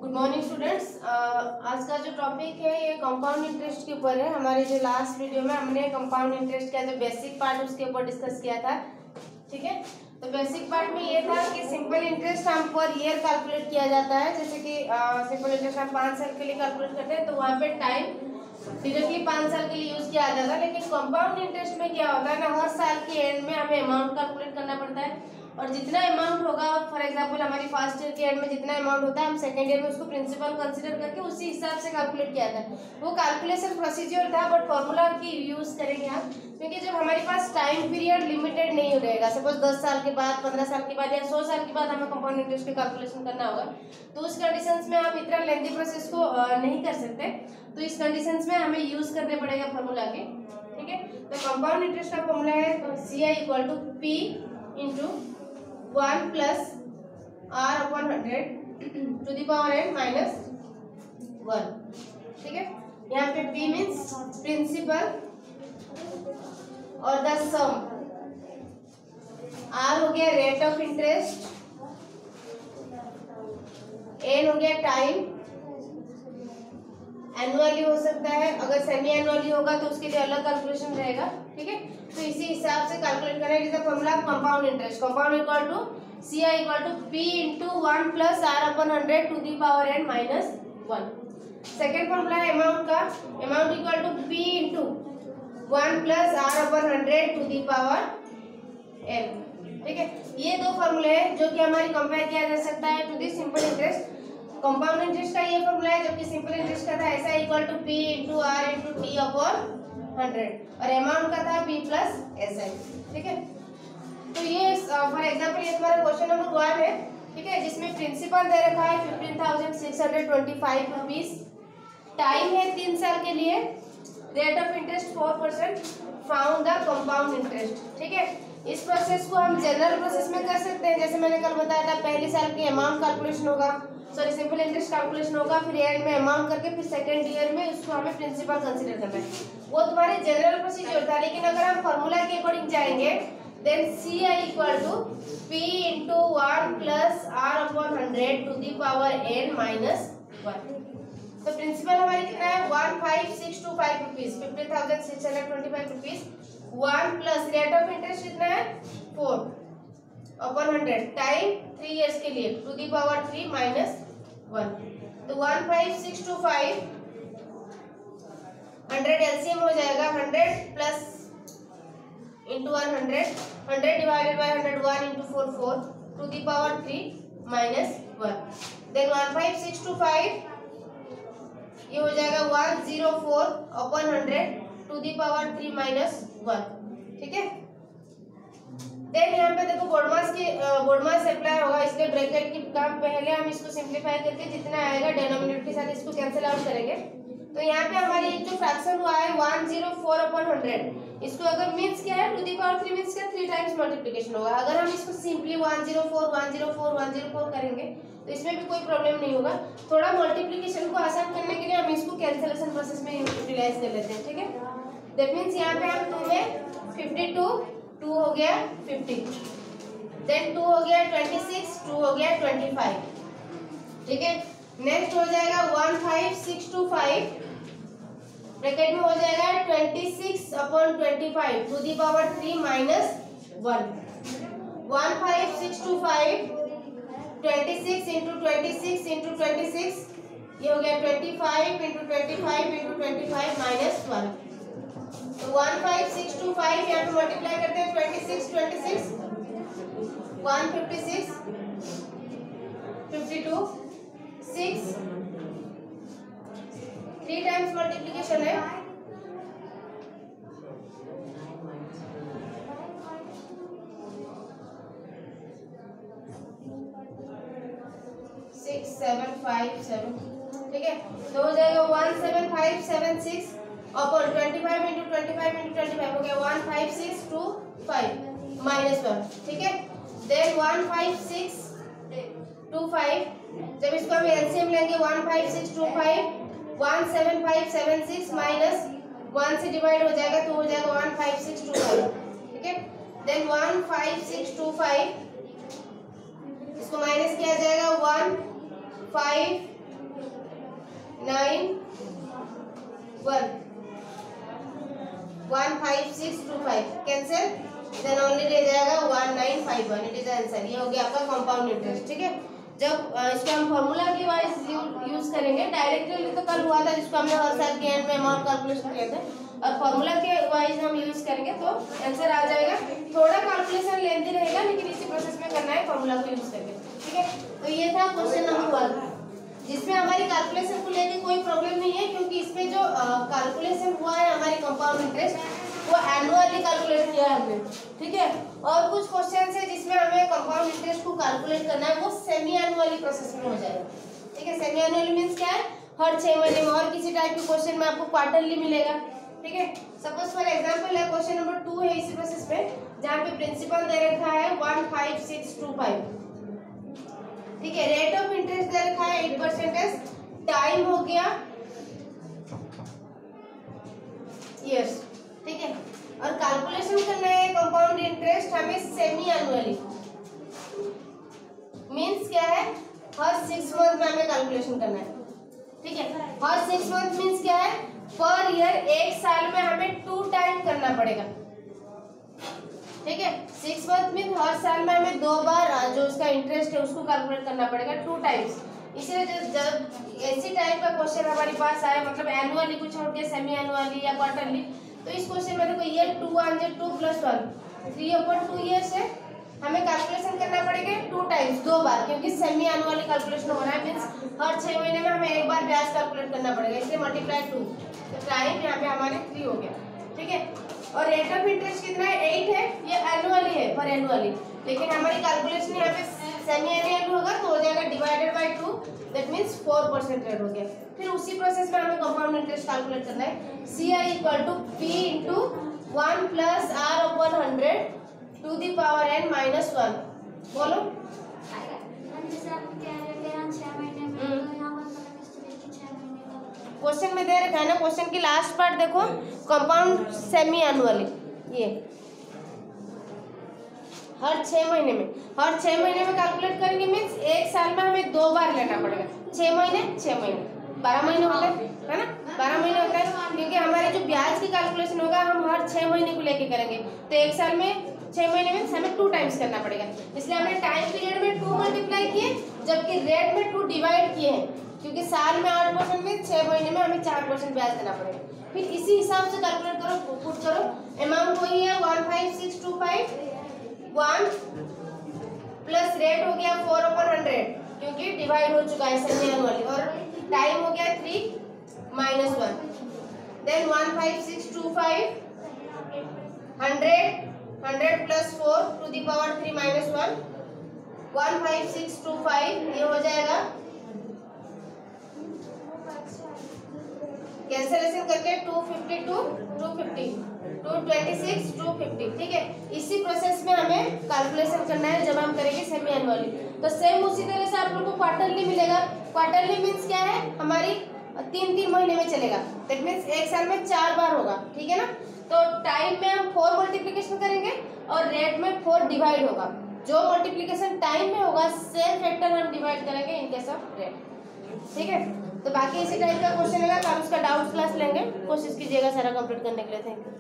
Good morning students. आज का जो टॉपिक है ये कंपाउंड इंटरेस्ट के ऊपर है। हमारे जो लास्ट वीडियो में हमने कंपाउंड इंटरेस्ट का जो बेसिक पार्ट उसके ऊपर डिस्कस किया था, ठीक है। तो बेसिक पार्ट में ये था कि सिंपल इंटरेस्ट हम पर ईयर कैलकुलेट किया जाता है। जैसे कि सिंपल इंटरेस्ट हम 5 साल के लिए कैलकुलेट करते हैं तो वहाँ पे टाइम डायरेक्टली 5 साल के लिए यूज किया जाता है। लेकिन कंपाउंड इंटरेस्ट में क्या होता है ना, हर साल के एंड में हमें अमाउंट कैलकुलेट करना पड़ता है और जितना अमाउंट होगा, फॉर एग्जांपल हमारी फर्स्ट ईयर के एंड में जितना अमाउंट होता है हम सेकंड ईयर में उसको प्रिंसिपल कंसीडर करके उसी हिसाब से कैलकुलेट किया था। वो कैलकुलेशन प्रोसीजर था, बट फॉर्मूला की यूज करेंगे हम, क्योंकि जब हमारे पास टाइम पीरियड लिमिटेड नहीं रहेगा, सपोज 10 साल के बाद, 15 साल के बाद या 100 साल के बाद हमें कंपाउंड इंटरेस्ट की कैलकुलेशन करना होगा, तो उस कंडीशंस में हम इतना लेंथी प्रोसेस को नहीं कर सकते। तो इस कंडीशंस में हमें यूज करने पड़ेगा फॉर्मूला के, ठीक है। तो कंपाउंड इंटरेस्ट का फॉर्मूला है CI equal to P into 1 plus R upon 100 to the power n minus 1, ठीक है। यहाँ पे P मीन्स प्रिंसिपल और द सम, R हो गया रेट ऑफ इंटरेस्ट, N हो गया टाइम, एनुअली हो सकता है, अगर सेमी एनुअली होगा तो उसके लिए अलग कैलकुलेशन रहेगा, ठीक है। तो इसी हिसाब से कैलकुलेट करें। Is the formula compound interest, compound equal to CI equal to P into 1 plus R upon 100 to the power n minus 1। Second formula है अमाउंट का, amount equal to P into 1 plus R upon 100 to the power n, ठीक है। ये दो फॉर्मूले हैं जो कि हमारी कंपेयर किया जा सकता है to the simple interest. Compound interest का ये फॉर्मूला है, जबकि सिंपल इंटरेस्ट का था ऐसा equal to P into R into T upon 100 और अमाउंट का था P प्लस SI, ठीक है। तो ये फॉर एग्जांपल ये तुम्हारा क्वेश्चन नंबर 1 है, ठीक है, जिसमें प्रिंसिपल दे रखा है 15,625 रुपीज, टाइम है 3 साल के लिए, rate of interest 4%, found the compound interest, ठीक है। इस प्रोसेस को हम जनरल प्रोसेस में कर सकते हैं, जैसे मैंने कल बताया था, पहले साल की अमाउंट कैलकुलेशन होगा, सॉरी सिंपल इंटरेस्ट कैलकुलेशन होगा, फिर एंड में अमाउंट करके फिर सेकंड ईयर में उसको हमें प्रिंसिपल कंसीडर करना है। वो तुम्हारे जनरल प्रोसीजर था। लेकिन अगर हम फॉर्मूला के अकॉर्डिंग जाएंगे then CI equal to P into 1 plus R upon 100 to the power n minus 1। तो प्रिंसिपल हमारी कितना है 15,625 rupees, 15,625 rupees, 1 plus rate of interest कितना है 4 अपॉन 100, टाइम 3 इयर्स के लिए टू दी पावर 3 माइनस 1। तो 15,625 100 LCM हो जाएगा, 100 plus into 100 divided by 101 into 4 to the power 3 minus 1। Then 15,625 ये हो जाएगा 104 upon 100 to the power 3 minus 1, ठीक है। देन यहाँ पे देखो बोर्डमास अप्लाई होगा, इसलिए ब्रैकेट की काम पहले हम इसको सिंप्लीफाई करके जितना आएगा डिनोमिनेटर के साथ इसको कैंसिल आउट करेंगे। तो यहाँ पे हमारी जो फ्रैक्शन हुआ है 104 अपॉन 100, इसको अगर मीन्स क्या है टू दी पावर 3 मीन्स क्या 3 टाइम्स मल्टीप्लिकेशन होगा। अगर हम इसको सिंपली 104 करेंगे तो इसमें भी कोई प्रॉब्लम नहीं होगा। थोड़ा मल्टीप्लिकेशन को आसान करने के लिए हम इसको कैंसिलेशन प्रोसेस में यूटिलाइज कर लेते हैं, ठीक है। दैट मीन्स यहाँ पे हम 2 में 52, 2 हो गया 50, देन 2 हो गया 26, 2 हो गया 25, ठीक है। नेक्स्ट हो जाएगा 15,625 ब्रैकेट में हो जाएगा 26 upon 25 to the power 3 minus 1। 15,625 26 into 26 into 26 ये हो गया 25 इंटू 25 इंटू 25 माइनस 1। तो 15,625 यहाँ पे मल्टीप्लाई करते हैं 26 156 52 6 3 टाइम्स मल्टीप्लिकेशन है, 6 7 5 7, ठीक है। तो हो जाएगा 17576 अपॉन 25 इंटू 25 इंटू 25 हो गया 15,625 माइनस 1, ठीक है। देन 15,625 जब इसको हम एलसीएम लेंगे 15,625 17576 माइनस 1 से डिवाइड हो जाएगा तो हो जाएगा 15625, ठीक है। देन 15625 इसको माइनस किया जाएगा 15 15625 कैंसिल, देन ओनली रह जाएगा 1951। It is answer. ये हो गया आपका कंपाउंड इंटरेस्ट। ठीक है, जब इसको हम फॉर्मूला की वाइज यूज करेंगे, डायरेक्टली तो कल हुआ था जिसको हमने हर साल के एंड में अमाउंट कैलकुलेशन किया था, और फॉर्मूला के वाइज हम यूज करेंगे तो आंसर आ जाएगा। थोड़ा कैलकुलेशन लेंदी रहेगा, लेकिन इसी प्रोसेस में करना है फॉर्मूला को यूज करके। ठीक है, तो ये था क्वेश्चन नंबर 1, जिसमें हमारी कैलकुलेशन को लेके कोई प्रॉब्लम नहीं है, क्योंकि इसमें जो कैलकुलेशन हुआ है हमारे कंपाउंड इंटरेस्ट वो एनुअली कैलकुलेट किया है हमने। ठीक है, और कुछ क्वेश्चन है जिसमें हमें कंपाउंड इंटरेस्ट को कैलकुलेट करना है, वो सेमी एनुअली प्रोसेस में हो जाएगा। ठीक है, सेमी एनुअली मींस क्या है, हर 6 महीने में। और किसी टाइप के क्वेश्चन में आपको क्वार्टरली मिलेगा। ठीक है, सपोज फॉर एग्जांपल है क्वेश्चन नंबर 2 है इसी प्रोसेस में, जहां पे प्रिंसिपल दे रखा है 15625। ठीक है, रेट ऑफ इंटरेस्ट दे रखा है 8%, टाइम हो गया ईयर्स। ठीक है, और कैलकुलेशन करना है कंपाउंड इंटरेस्ट हमें सेमी एनुअली, मींस क्या है, हर 6 मंथ में हमें कैलकुलेशन करना है। ठीक है, हर 6 मंथ मींस क्या है, पर ईयर, एक साल में हमें 2 टाइम करना पड़ेगा। ठीक है, 6 मंथ में हर साल में हमें 2 बार जो उसका इंटरेस्ट है उसको कैलकुलेट करना पड़ेगा, 2 टाइम्स। इसलिए जब ऐसी टाइप का क्वेश्चन हमारे पास आए, मतलब एनुअली कुछ छोड़ के सेमी एनुअली या क्वार्टरली, तो इस क्वेश्चन में देखो ईयर 2 1 2 + 1 3/2 ईयर्स है, हमें कैलकुलेशन करना पड़ेगा 2 टाइम्स, 2 बार, क्योंकि सेमी एनुअली कैलकुलेशन हो रहा है, मींस हर 6 महीने में हमें एक बार ब्याज कैलकुलेट करना पड़ेगा, इसलिए मल्टीप्लाई 2, तो टाइम यहाँ पे हमारे 3 हो गया। ठीक है, और रेट ऑफ इंटरेस्ट कितना है, 8 है, ये एनुअली है, पर एनुअली, लेकिन हमारी कैलकुलेशन यहाँ पे सेमी एनुअली होगा तो हो जाएगा divided by 2, that means 4% rate हो गया। फिर उसी प्रोसेस में हमें कंपाउंड इंटरेस्ट कैलकुलेट करना है, CI = P × 1 + R/100 to the power n - 1। बोलो, क्वेश्चन में दे रखा है ना, क्वेश्चन की लास्ट पार्ट देखो, कंपाउंड सेमी एनुअली, ये हर 6 महीने में, हर 6 महीने में कैलकुलेट करेंगे, मींस एक साल में हमें 2 बार लेना पड़ेगा। 6 महीने 6 महीने 12 महीने होता है ना, 12 महीने होता है, क्योंकि हमारे जो ब्याज की कैलकुलेशन होगा हम हर 6 महीने को लेके करेंगे, तो एक साल में 6 महीने में हमें 2 टाइम्स करना पड़ेगा। इसलिए हमने टाइम पीरियड में 2 मल्टीप्लाई किए, जबकि रेट में 2 डिवाइड किए हैं, क्योंकि साल में 8% में 6 महीने में हमें 4% ब्याज देना पड़ेगा। फिर इसी हिसाब से कैलकुलेट करो, पुट करो, अमाउंट वही है 15625, 1 प्लस रेट हो गया 4/100, क्योंकि डिवाइड हो चुका है सेमी एनुअली, और टाइम हो गया 3 - 1, देन 15625 100 + 4 to the power 3 - 1, 15625, ये हो जाएगा कैंसिलेशन करके 252 250 226 250। ठीक है, इसी प्रोसेस में हमें कैलकुलेशन करना है जब हम करेंगे सेमी एनुअली। तो सेम उसी तरह से आप लोगों को क्वार्टरली मिलेगा। क्वार्टरली मींस क्या है, हमारी 3-3 महीने में चलेगा, दैट मींस एक साल में 4 बार होगा। ठीक है ना, तो टाइम में हम 4 मल्टीप्लिकेशन करेंगे और रेट में 4 डिवाइड होगा। जो मल्टीप्लिकेशन टाइम में होगा सेम फैक्टर हम डिवाइड करेंगे इन केस ऑफ रेट। ठीक है, तो बाकी इसी टाइप का क्वेश्चन रहेगा, आप उसका डाउट क्लास लेंगे, कोशिश कीजिएगा सारा कंप्लीट करने के लिए। Thank you.